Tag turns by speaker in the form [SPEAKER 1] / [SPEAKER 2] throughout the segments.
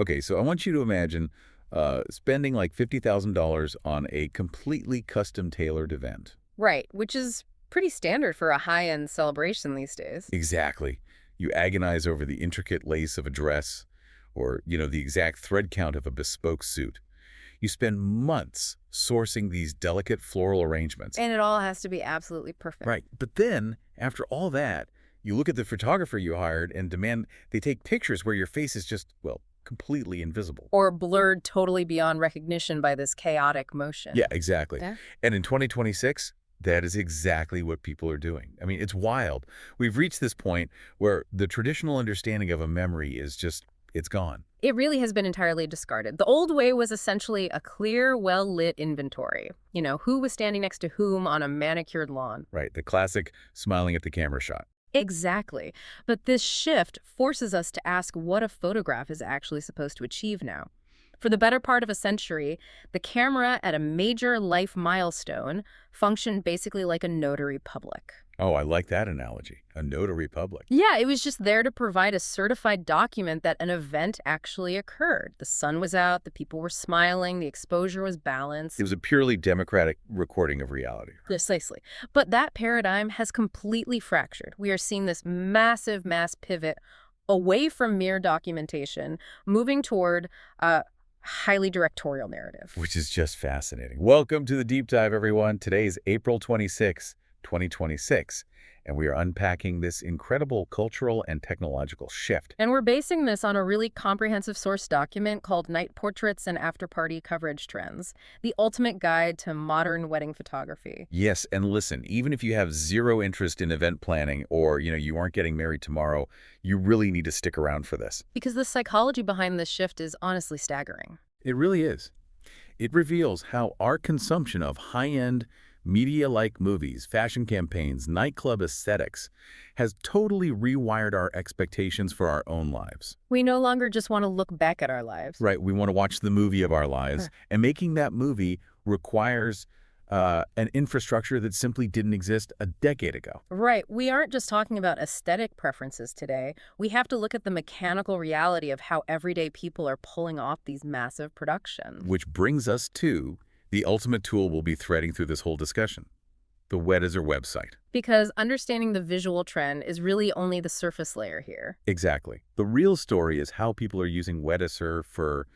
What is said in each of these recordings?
[SPEAKER 1] Okay, so I want you to imagine spending like $50,000 on a completely custom-tailored event.
[SPEAKER 2] Right, which is pretty standard for a high-end celebration these days.
[SPEAKER 1] Exactly. You agonize over the intricate lace of a dress or, the exact thread count of a bespoke suit. You spend months sourcing these delicate floral arrangements.
[SPEAKER 2] And it all has to be absolutely perfect.
[SPEAKER 1] Right. But then, after all that, you look at the photographer you hired and demand they take pictures where your face is just, well, completely invisible.
[SPEAKER 2] Or blurred totally beyond recognition by this chaotic motion.
[SPEAKER 1] Yeah, exactly.
[SPEAKER 2] Yeah.
[SPEAKER 1] And in 2026, that is exactly what people are doing. I mean, it's wild. We've reached this point where the traditional understanding of a memory is just, it's gone.
[SPEAKER 2] It really has been entirely discarded. The old way was essentially a clear, well-lit inventory. Who was standing next to whom on a manicured lawn.
[SPEAKER 1] Right. The classic smiling at the camera shot.
[SPEAKER 2] Exactly. But this shift forces us to ask what a photograph is actually supposed to achieve now. For the better part of a century, the camera at a major life milestone functioned basically like a notary public.
[SPEAKER 1] Oh, I like that analogy. A notary public.
[SPEAKER 2] Yeah, it was just there to provide a certified document that an event actually occurred. The sun was out, the people were smiling, the exposure was balanced.
[SPEAKER 1] It was a purely democratic recording of reality.
[SPEAKER 2] Precisely. But that paradigm has completely fractured. We are seeing this massive mass pivot away from mere documentation, moving toward a highly directorial narrative.
[SPEAKER 1] Which is just fascinating. Welcome to the Deep Dive, everyone. Today is April 26, 2026, and we are unpacking this incredible cultural and technological shift.
[SPEAKER 2] And we're basing this on a really comprehensive source document called Night Portraits and After-Party Coverage Trends, the ultimate guide to modern wedding photography.
[SPEAKER 1] Yes, and listen, even if you have zero interest in event planning or, you aren't getting married tomorrow, you really need to stick around for this.
[SPEAKER 2] Because the psychology behind this shift is honestly staggering.
[SPEAKER 1] It really is. It reveals how our consumption of high-end, media-like movies, fashion campaigns, nightclub aesthetics has totally rewired our expectations for our own lives.
[SPEAKER 2] We no longer just want to look back at our lives.
[SPEAKER 1] Right, we want to watch the movie of our lives, and making that movie requires an infrastructure that simply didn't exist a decade ago.
[SPEAKER 2] Right. We aren't just talking about aesthetic preferences today. We have to look at the mechanical reality of how everyday people are pulling off these massive productions.
[SPEAKER 1] Which brings us to the ultimate tool we'll be threading through this whole discussion, the Weddizer website.
[SPEAKER 2] Because understanding the visual trend is really only the surface layer here.
[SPEAKER 1] Exactly. The real story is how people are using Weddizer for,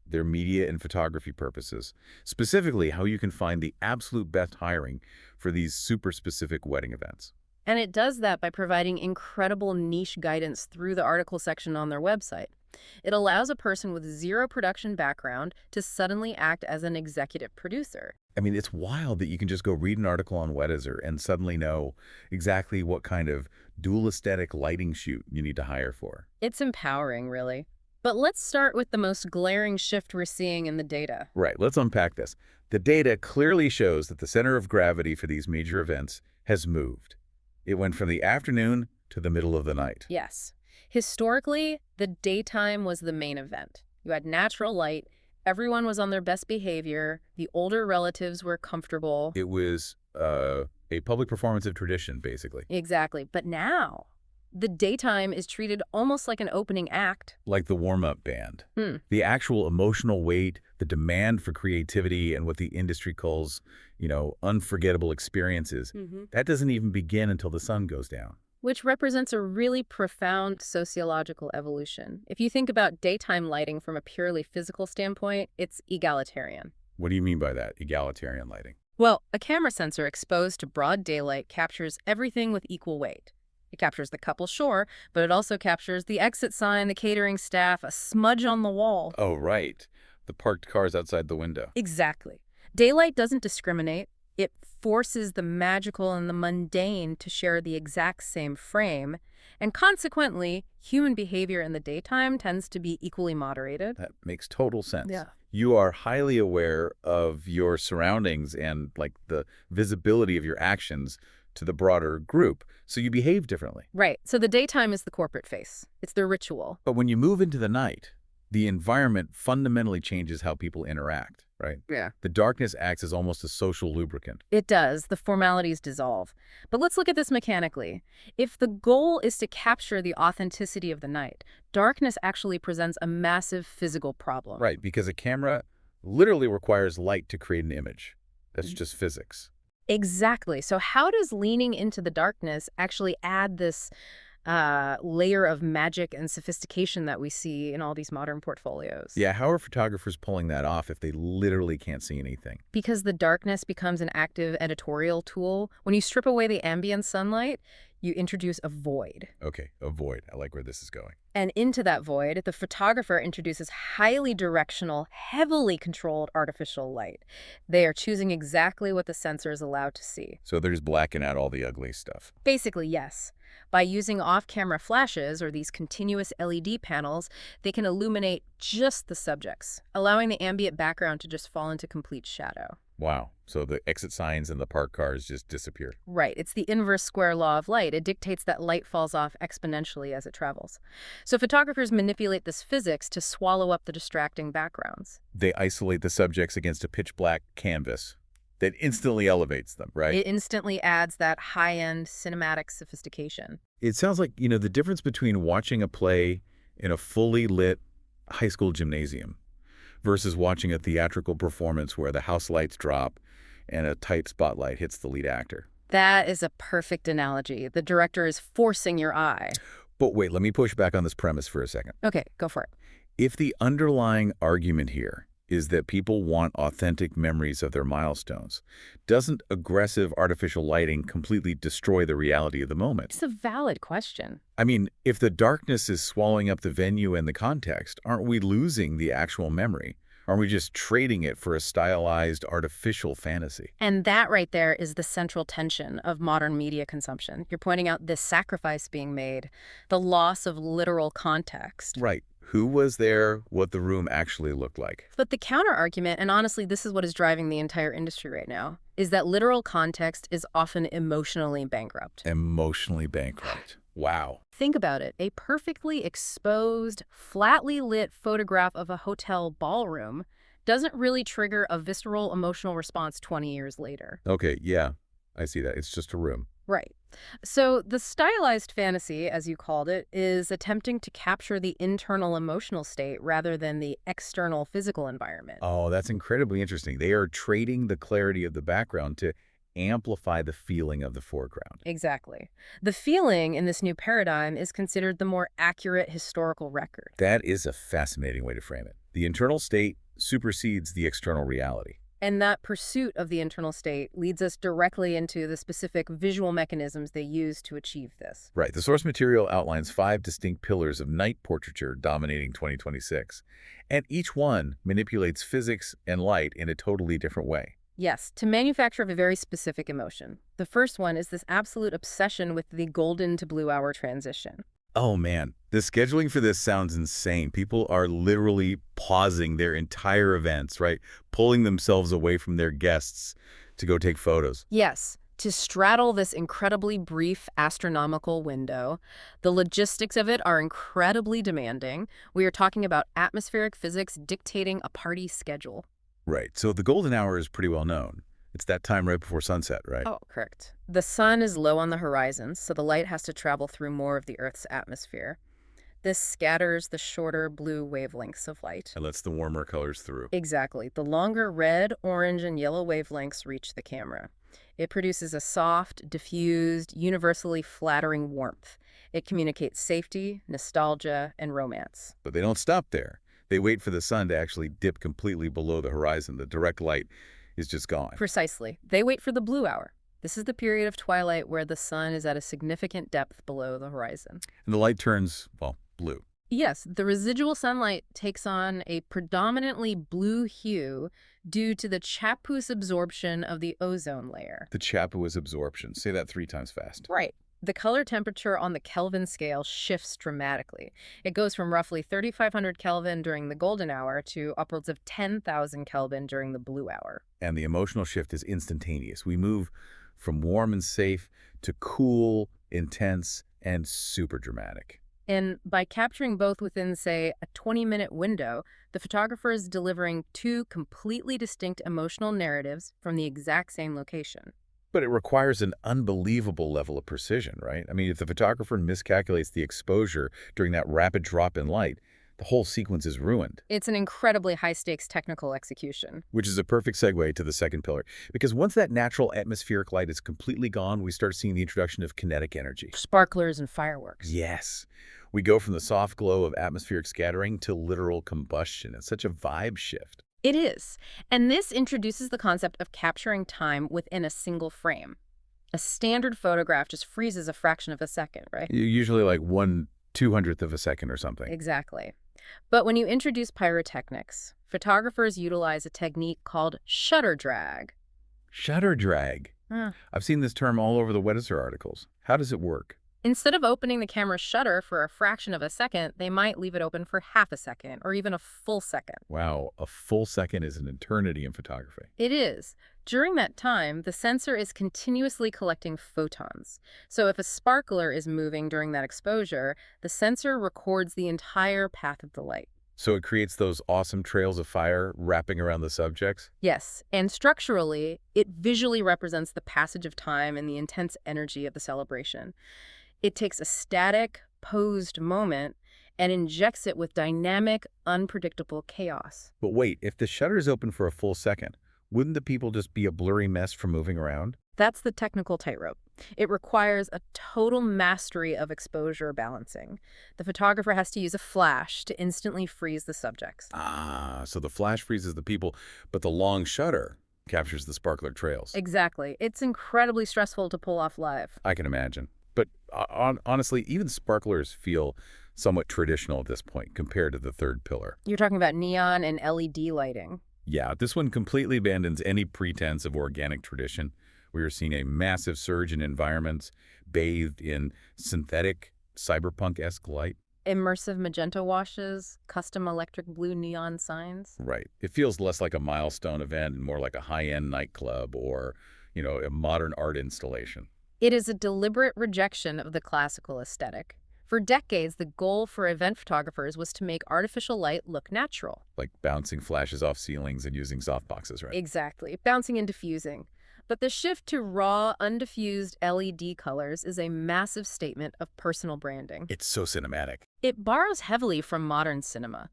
[SPEAKER 1] their media and photography purposes. Specifically, how you can find the absolute best hiring for these super specific wedding events.
[SPEAKER 2] And it does that by providing incredible niche guidance through the article section on their website. It allows a person with zero production background to suddenly act as an executive producer.
[SPEAKER 1] I mean, it's wild that you can just go read an article on Weddizer and suddenly know exactly what kind of dual aesthetic lighting shoot you need to hire for.
[SPEAKER 2] It's empowering, really. But let's start with the most glaring shift we're seeing in the data.
[SPEAKER 1] Right, let's unpack this. The data clearly shows that the center of gravity for these major events has moved. It went from the afternoon to the middle of the night.
[SPEAKER 2] Yes. Historically, the daytime was the main event. You had natural light, everyone was on their best behavior, the older relatives were comfortable.
[SPEAKER 1] It was a public performance of tradition, basically.
[SPEAKER 2] Exactly. But now, the daytime is treated almost like an opening act.
[SPEAKER 1] Like the warm-up band. The actual emotional weight, the demand for creativity, and what the industry calls, unforgettable experiences, that doesn't even begin until the sun goes down.
[SPEAKER 2] Which represents a really profound sociological evolution. If you think about daytime lighting from a purely physical standpoint, it's egalitarian.
[SPEAKER 1] What do you mean by that, egalitarian lighting?
[SPEAKER 2] Well, a camera sensor exposed to broad daylight captures everything with equal weight. It captures the couple, sure, but it also captures the exit sign, the catering staff, a smudge on the wall.
[SPEAKER 1] Oh, right. The parked cars outside the window.
[SPEAKER 2] Exactly. Daylight doesn't discriminate. It forces the magical and the mundane to share the exact same frame, and consequently, human behavior in the daytime tends to be equally moderated.
[SPEAKER 1] That makes total sense.
[SPEAKER 2] Yeah.
[SPEAKER 1] You are highly aware of your surroundings and, the visibility of your actions to the broader group, so you behave differently.
[SPEAKER 2] Right. So the daytime is the corporate face. It's the ritual.
[SPEAKER 1] But when you move into the night, the environment fundamentally changes how people interact. right?
[SPEAKER 2] Yeah.
[SPEAKER 1] The darkness acts as almost a social lubricant.
[SPEAKER 2] It does. The formalities dissolve. But let's look at this mechanically. If the goal is to capture the authenticity of the night, darkness actually presents a massive physical problem.
[SPEAKER 1] Right, because a camera literally requires light to create an image. That's just physics.
[SPEAKER 2] Exactly. So how does leaning into the darkness actually add this layer of magic and sophistication that we see in all these modern portfolios?
[SPEAKER 1] Yeah, how are photographers pulling that off if they literally can't see anything?
[SPEAKER 2] Because the darkness becomes an active editorial tool. When you strip away the ambient sunlight, you introduce a void.
[SPEAKER 1] Okay, avoid. I like where this is going.
[SPEAKER 2] And into that void, the photographer introduces highly directional, heavily controlled artificial light. They are choosing exactly what the sensor is allowed to see.
[SPEAKER 1] So they're just blacking out all the ugly stuff.
[SPEAKER 2] Basically, yes. By using off-camera flashes or these continuous LED panels, they can illuminate just the subjects, allowing the ambient background to just fall into complete shadow.
[SPEAKER 1] Wow. So the exit signs and the parked cars just disappear.
[SPEAKER 2] Right. It's the inverse square law of light. It dictates that light falls off exponentially as it travels. So photographers manipulate this physics to swallow up the distracting backgrounds.
[SPEAKER 1] They isolate the subjects against a pitch black canvas that instantly elevates them, right?
[SPEAKER 2] It instantly adds that high-end cinematic sophistication.
[SPEAKER 1] It sounds like, the difference between watching a play in a fully lit high school gymnasium versus watching a theatrical performance where the house lights drop and a tight spotlight hits the lead actor.
[SPEAKER 2] That is a perfect analogy. The director is forcing your eye.
[SPEAKER 1] But wait, let me push back on this premise for a second.
[SPEAKER 2] Okay, go for it.
[SPEAKER 1] If the underlying argument here is that people want authentic memories of their milestones, doesn't aggressive artificial lighting completely destroy the reality of the moment?
[SPEAKER 2] It's a valid question.
[SPEAKER 1] I mean, if the darkness is swallowing up the venue and the context, aren't we losing the actual memory? Aren't we just trading it for a stylized artificial fantasy?
[SPEAKER 2] And that right there is the central tension of modern media consumption. You're pointing out this sacrifice being made, the loss of literal context.
[SPEAKER 1] Right. Who was there, what the room actually looked like.
[SPEAKER 2] But the counter-argument, and honestly this is what is driving the entire industry right now, is that literal context is often emotionally bankrupt.
[SPEAKER 1] Emotionally bankrupt. Wow.
[SPEAKER 2] Think about it. A perfectly exposed, flatly lit photograph of a hotel ballroom doesn't really trigger a visceral emotional response 20 years later.
[SPEAKER 1] Okay, yeah, I see that. It's just a room.
[SPEAKER 2] Right. So the stylized fantasy, as you called it, is attempting to capture the internal emotional state rather than the external physical environment.
[SPEAKER 1] Oh, that's incredibly interesting. They are trading the clarity of the background to amplify the feeling of the foreground.
[SPEAKER 2] Exactly. The feeling in this new paradigm is considered the more accurate historical record.
[SPEAKER 1] That is a fascinating way to frame it. The internal state supersedes the external reality.
[SPEAKER 2] And that pursuit of the internal state leads us directly into the specific visual mechanisms they use to achieve this.
[SPEAKER 1] Right. The source material outlines 5 distinct pillars of night portraiture dominating 2026, and each one manipulates physics and light in a totally different way.
[SPEAKER 2] Yes, to manufacture a very specific emotion. The first one is this absolute obsession with the golden to blue hour transition.
[SPEAKER 1] Oh man, the scheduling for this sounds insane. People are literally pausing their entire events, right? Pulling themselves away from their guests to go take photos.
[SPEAKER 2] Yes, to straddle this incredibly brief astronomical window. The logistics of it are incredibly demanding. We are talking about atmospheric physics dictating a party schedule.
[SPEAKER 1] Right. So the golden hour is pretty well known. It's that time right before sunset, right?
[SPEAKER 2] Oh, correct. The sun is low on the horizon, so the light has to travel through more of the Earth's atmosphere. This scatters the shorter blue wavelengths of light.
[SPEAKER 1] And lets the warmer colors through.
[SPEAKER 2] Exactly. The longer red, orange, and yellow wavelengths reach the camera. It produces a soft, diffused, universally flattering warmth. It communicates safety, nostalgia, and romance.
[SPEAKER 1] But they don't stop there. They wait for the sun to actually dip completely below the horizon. The direct light is just gone.
[SPEAKER 2] Precisely. They wait for the blue hour. This is the period of twilight where the sun is at a significant depth below the horizon.
[SPEAKER 1] And the light turns, well, blue.
[SPEAKER 2] Yes, the residual sunlight takes on a predominantly blue hue due to the Chapuis absorption of the ozone layer.
[SPEAKER 1] The Chapuis absorption. Say that 3 times fast.
[SPEAKER 2] Right. The color temperature on the Kelvin scale shifts dramatically. It goes from roughly 3,500 Kelvin during the golden hour to upwards of 10,000 Kelvin during the blue hour.
[SPEAKER 1] And the emotional shift is instantaneous. We move from warm and safe to cool, intense, and super dramatic.
[SPEAKER 2] And by capturing both within, say, a 20-minute window, the photographer is delivering two completely distinct emotional narratives from the exact same location.
[SPEAKER 1] But it requires an unbelievable level of precision, right? I mean, if the photographer miscalculates the exposure during that rapid drop in light, the whole sequence is ruined.
[SPEAKER 2] It's an incredibly high-stakes technical execution.
[SPEAKER 1] Which is a perfect segue to the second pillar. Because once that natural atmospheric light is completely gone, we start seeing the introduction of kinetic energy.
[SPEAKER 2] Sparklers and fireworks.
[SPEAKER 1] Yes. We go from the soft glow of atmospheric scattering to literal combustion. It's such a vibe shift.
[SPEAKER 2] It is. And this introduces the concept of capturing time within a single frame. A standard photograph just freezes a fraction of a second, right?
[SPEAKER 1] Usually like 1/200th of a second or something.
[SPEAKER 2] Exactly. But when you introduce pyrotechnics, photographers utilize a technique called shutter drag.
[SPEAKER 1] Shutter drag.
[SPEAKER 2] Huh.
[SPEAKER 1] I've seen this term all over the Weddizer articles. How does it work?
[SPEAKER 2] Instead of opening the camera's shutter for a fraction of a second, they might leave it open for half a second or even a full second.
[SPEAKER 1] Wow, a full second is an eternity in photography.
[SPEAKER 2] It is. During that time, the sensor is continuously collecting photons. So if a sparkler is moving during that exposure, the sensor records the entire path of the light.
[SPEAKER 1] So it creates those awesome trails of fire wrapping around the subjects?
[SPEAKER 2] Yes, and structurally, it visually represents the passage of time and the intense energy of the celebration. It takes a static, posed moment and injects it with dynamic, unpredictable chaos.
[SPEAKER 1] But wait, if the shutter is open for a full second, wouldn't the people just be a blurry mess from moving around?
[SPEAKER 2] That's the technical tightrope. It requires a total mastery of exposure balancing. The photographer has to use a flash to instantly freeze the subjects.
[SPEAKER 1] Ah, so the flash freezes the people, but the long shutter captures the sparkler trails.
[SPEAKER 2] Exactly. It's incredibly stressful to pull off live.
[SPEAKER 1] I can imagine. But honestly, even sparklers feel somewhat traditional at this point compared to the third pillar.
[SPEAKER 2] You're talking about neon and LED lighting.
[SPEAKER 1] Yeah, this one completely abandons any pretense of organic tradition. We are seeing a massive surge in environments bathed in synthetic, cyberpunk-esque light.
[SPEAKER 2] Immersive magenta washes, custom electric blue neon signs.
[SPEAKER 1] Right. It feels less like a milestone event and more like a high-end nightclub or, a modern art installation.
[SPEAKER 2] It is a deliberate rejection of the classical aesthetic. For decades, the goal for event photographers was to make artificial light look natural.
[SPEAKER 1] Like bouncing flashes off ceilings and using softboxes, right?
[SPEAKER 2] Exactly, bouncing and diffusing. But the shift to raw, undiffused LED colors is a massive statement of personal branding.
[SPEAKER 1] It's so cinematic.
[SPEAKER 2] It borrows heavily from modern cinema.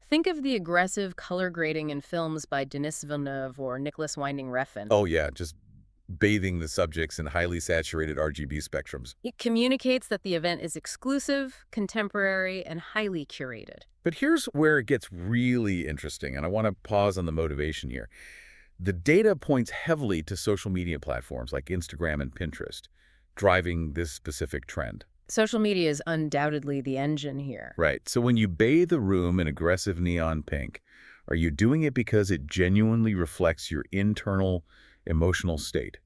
[SPEAKER 2] Think of the aggressive color grading in films by Denis Villeneuve or Nicholas Winding Refn.
[SPEAKER 1] Oh, yeah, just bathing the subjects in highly saturated RGB spectrums.
[SPEAKER 2] It communicates that the event is exclusive, contemporary, and highly curated.
[SPEAKER 1] But here's where it gets really interesting, and I want to pause on the motivation here. The data points heavily to social media platforms like Instagram and Pinterest, driving this specific trend.
[SPEAKER 2] Social media is undoubtedly the engine here.
[SPEAKER 1] Right. So when you bathe a room in aggressive neon pink, are you doing it because it genuinely reflects your internal emotional state?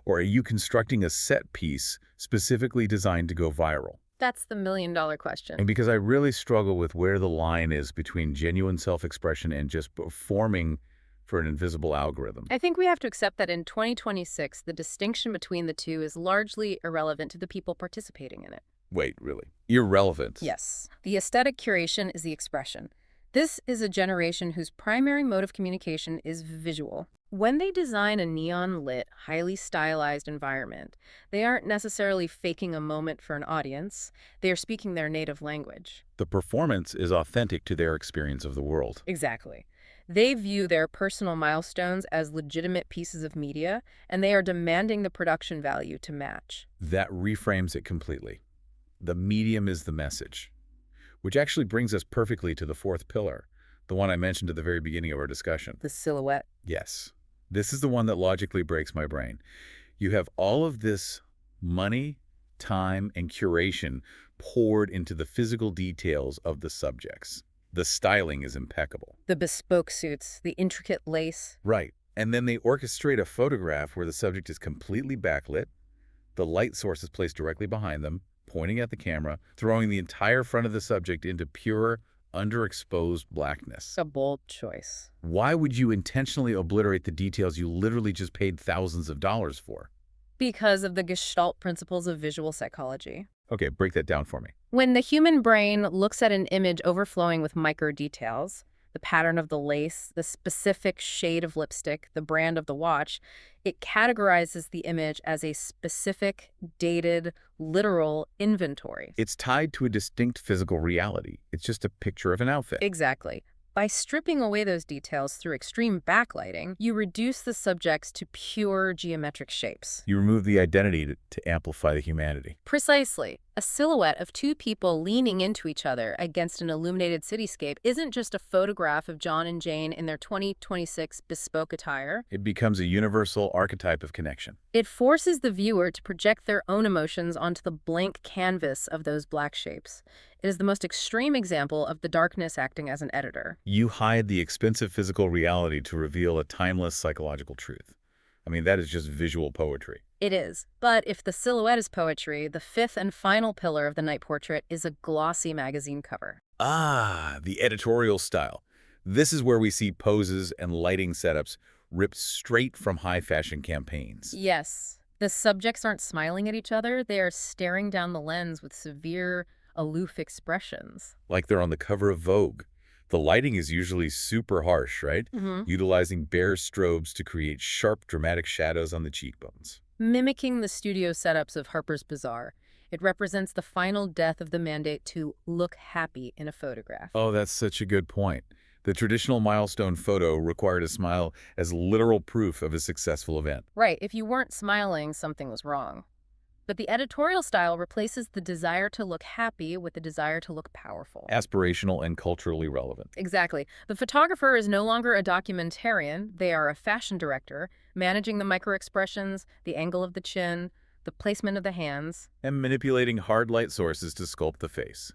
[SPEAKER 1] Or are you constructing a set piece specifically designed to go viral?
[SPEAKER 2] That's the million-dollar question.
[SPEAKER 1] And because I really struggle with where the line is between genuine self-expression and just performing for an invisible algorithm.
[SPEAKER 2] I think we have to accept that in 2026, the distinction between the two is largely irrelevant to the people participating in it.
[SPEAKER 1] Wait, really? Irrelevant?
[SPEAKER 2] Yes. The aesthetic curation is the expression. This is a generation whose primary mode of communication is visual. When they design a neon-lit, highly stylized environment, they aren't necessarily faking a moment for an audience. They are speaking their native language.
[SPEAKER 1] The performance is authentic to their experience of the world.
[SPEAKER 2] Exactly. They view their personal milestones as legitimate pieces of media, and they are demanding the production value to match.
[SPEAKER 1] That reframes it completely. The medium is the message. Which actually brings us perfectly to the fourth pillar, the one I mentioned at the very beginning of our discussion.
[SPEAKER 2] The silhouette.
[SPEAKER 1] Yes. This is the one that logically breaks my brain. You have all of this money, time, and curation poured into the physical details of the subjects. The styling is impeccable.
[SPEAKER 2] The bespoke suits, the intricate lace.
[SPEAKER 1] Right. And then they orchestrate a photograph where the subject is completely backlit, the light source is placed directly behind them, pointing at the camera, throwing the entire front of the subject into pure, underexposed blackness.
[SPEAKER 2] A bold choice.
[SPEAKER 1] Why would you intentionally obliterate the details you literally just paid thousands of dollars for?
[SPEAKER 2] Because of the Gestalt principles of visual psychology.
[SPEAKER 1] Okay, break that down for me.
[SPEAKER 2] When the human brain looks at an image overflowing with micro details, the pattern of the lace, the specific shade of lipstick, the brand of the watch, it categorizes the image as a specific, dated, literal inventory.
[SPEAKER 1] It's tied to a distinct physical reality. It's just a picture of an outfit.
[SPEAKER 2] Exactly. By stripping away those details through extreme backlighting, you reduce the subjects to pure geometric shapes.
[SPEAKER 1] You remove the identity to amplify the humanity.
[SPEAKER 2] Precisely. A silhouette of two people leaning into each other against an illuminated cityscape isn't just a photograph of John and Jane in their 2026 bespoke attire.
[SPEAKER 1] It becomes a universal archetype of connection.
[SPEAKER 2] It forces the viewer to project their own emotions onto the blank canvas of those black shapes. It is the most extreme example of the darkness acting as an editor.
[SPEAKER 1] You hide the expensive physical reality to reveal a timeless psychological truth. I mean, that is just visual poetry.
[SPEAKER 2] It is. But if the silhouette is poetry, the fifth and final pillar of the night portrait is a glossy magazine cover.
[SPEAKER 1] Ah, the editorial style. This is where we see poses and lighting setups ripped straight from high-fashion campaigns.
[SPEAKER 2] Yes. The subjects aren't smiling at each other. They are staring down the lens with severe, aloof expressions.
[SPEAKER 1] Like they're on the cover of Vogue. The lighting is usually super harsh, right? Utilizing bare strobes to create sharp, dramatic shadows on the cheekbones.
[SPEAKER 2] Mimicking the studio setups of Harper's Bazaar, it represents the final death of the mandate to look happy in a photograph.
[SPEAKER 1] Oh, that's such a good point. The traditional milestone photo required a smile as literal proof of a successful event.
[SPEAKER 2] Right, if you weren't smiling, something was wrong. But the editorial style replaces the desire to look happy with the desire to look powerful.
[SPEAKER 1] Aspirational and culturally relevant.
[SPEAKER 2] Exactly. The photographer is no longer a documentarian. They are a fashion director, managing the micro-expressions, the angle of the chin, the placement of the hands.
[SPEAKER 1] And manipulating hard light sources to sculpt the face.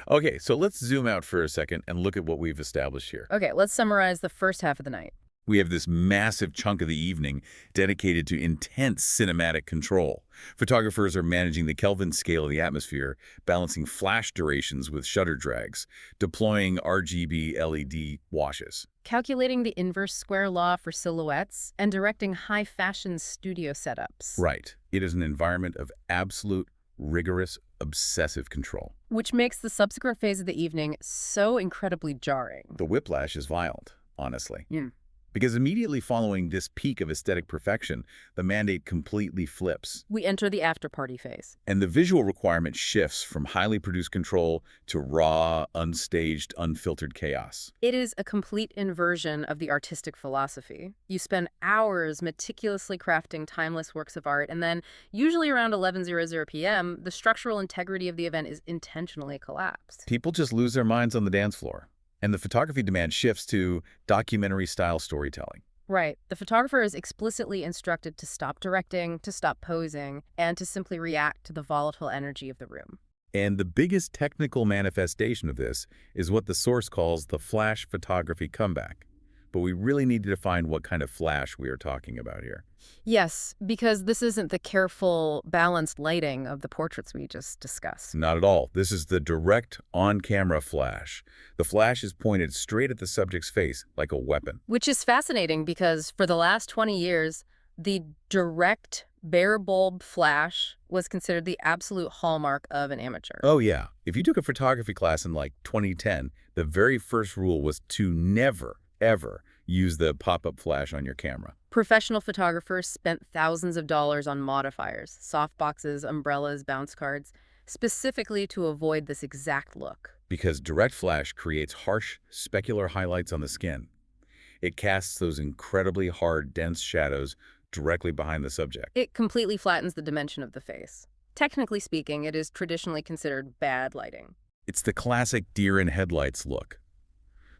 [SPEAKER 1] Okay, so let's zoom out for a second and look at what we've established here.
[SPEAKER 2] Okay, let's summarize the first half of the night.
[SPEAKER 1] We have this massive chunk of the evening dedicated to intense cinematic control. Photographers are managing the Kelvin scale of the atmosphere, balancing flash durations with shutter drags, deploying RGB LED washes.
[SPEAKER 2] Calculating the inverse square law for silhouettes, and directing high-fashion studio setups.
[SPEAKER 1] Right. It is an environment of absolute, rigorous, obsessive control.
[SPEAKER 2] Which makes the subsequent phase of the evening so incredibly jarring.
[SPEAKER 1] The whiplash is violent, honestly.
[SPEAKER 2] Yeah.
[SPEAKER 1] Because immediately following this peak of aesthetic perfection, the mandate completely flips.
[SPEAKER 2] We enter the after-party phase.
[SPEAKER 1] And the visual requirement shifts from highly produced control to raw, unstaged, unfiltered chaos.
[SPEAKER 2] It is a complete inversion of the artistic philosophy. You spend hours meticulously crafting timeless works of art, and then, usually around 11:00 p.m., the structural integrity of the event is intentionally collapsed.
[SPEAKER 1] People just lose their minds on the dance floor. And the photography demand shifts to documentary-style storytelling.
[SPEAKER 2] Right. The photographer is explicitly instructed to stop directing, to stop posing, and to simply react to the volatile energy of the room.
[SPEAKER 1] And the biggest technical manifestation of this is what the source calls the flash photography comeback. But we really need to define what kind of flash we are talking about here.
[SPEAKER 2] Yes, because this isn't the careful, balanced lighting of the portraits we just discussed.
[SPEAKER 1] Not at all. This is the direct on-camera flash. The flash is pointed straight at the subject's face like a weapon.
[SPEAKER 2] Which is fascinating because for the last 20 years, the direct, bare bulb flash was considered the absolute hallmark of an amateur.
[SPEAKER 1] Oh yeah. If you took a photography class in like 2010, the very first rule was to never, ever use the pop-up flash on your camera.
[SPEAKER 2] Professional photographers spent thousands of dollars on modifiers, softboxes, umbrellas, bounce cards, specifically to avoid this exact look.
[SPEAKER 1] Because direct flash creates harsh, specular highlights on the skin. It casts those incredibly hard, dense shadows directly behind the subject.
[SPEAKER 2] It completely flattens the dimension of the face. Technically speaking, it is traditionally considered bad lighting.
[SPEAKER 1] It's the classic deer in headlights look.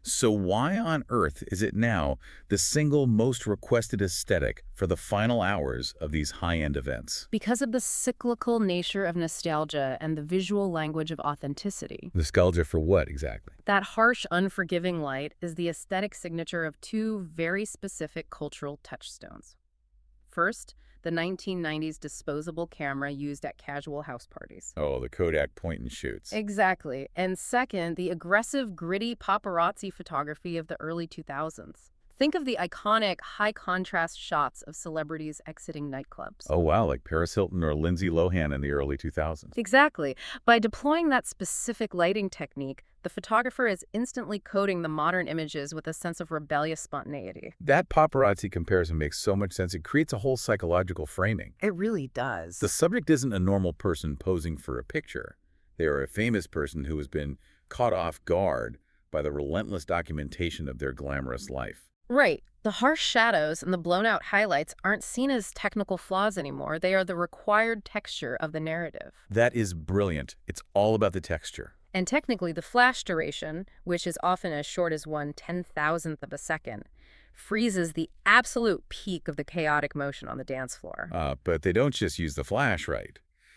[SPEAKER 1] So why on earth is it now the single most requested aesthetic for the final hours of these high-end events?
[SPEAKER 2] Because of the cyclical nature of nostalgia and the visual language of authenticity.
[SPEAKER 1] Nostalgia for what exactly?
[SPEAKER 2] That harsh, unforgiving light is the aesthetic signature of two very specific cultural touchstones. First, the 1990s disposable camera used at casual house parties.
[SPEAKER 1] Oh, the Kodak point-and-shoots.
[SPEAKER 2] Exactly. And second, the aggressive, gritty paparazzi photography of the early 2000s. Think of the iconic high-contrast shots of celebrities exiting nightclubs.
[SPEAKER 1] Oh, wow, like Paris Hilton or Lindsay Lohan in the early 2000s.
[SPEAKER 2] Exactly. By deploying that specific lighting technique, the photographer is instantly coding the modern images with a sense of rebellious spontaneity.
[SPEAKER 1] That paparazzi comparison makes so much sense. It creates a whole psychological framing.
[SPEAKER 2] It really
[SPEAKER 1] The
[SPEAKER 2] does.
[SPEAKER 1] subject isn't a normal person posing for a picture. They are a famous person who has been caught off guard by the relentless documentation of their glamorous life.
[SPEAKER 2] Right. The harsh shadows and the blown-out highlights aren't seen as technical flaws anymore. They are the required texture of the narrative.
[SPEAKER 1] That is brilliant. It's all about the texture.
[SPEAKER 2] And technically, the flash duration, which is often as short as 1/10,000th of a second, freezes the absolute peak of the chaotic motion on the dance floor.
[SPEAKER 1] But they don't just use the flash, right?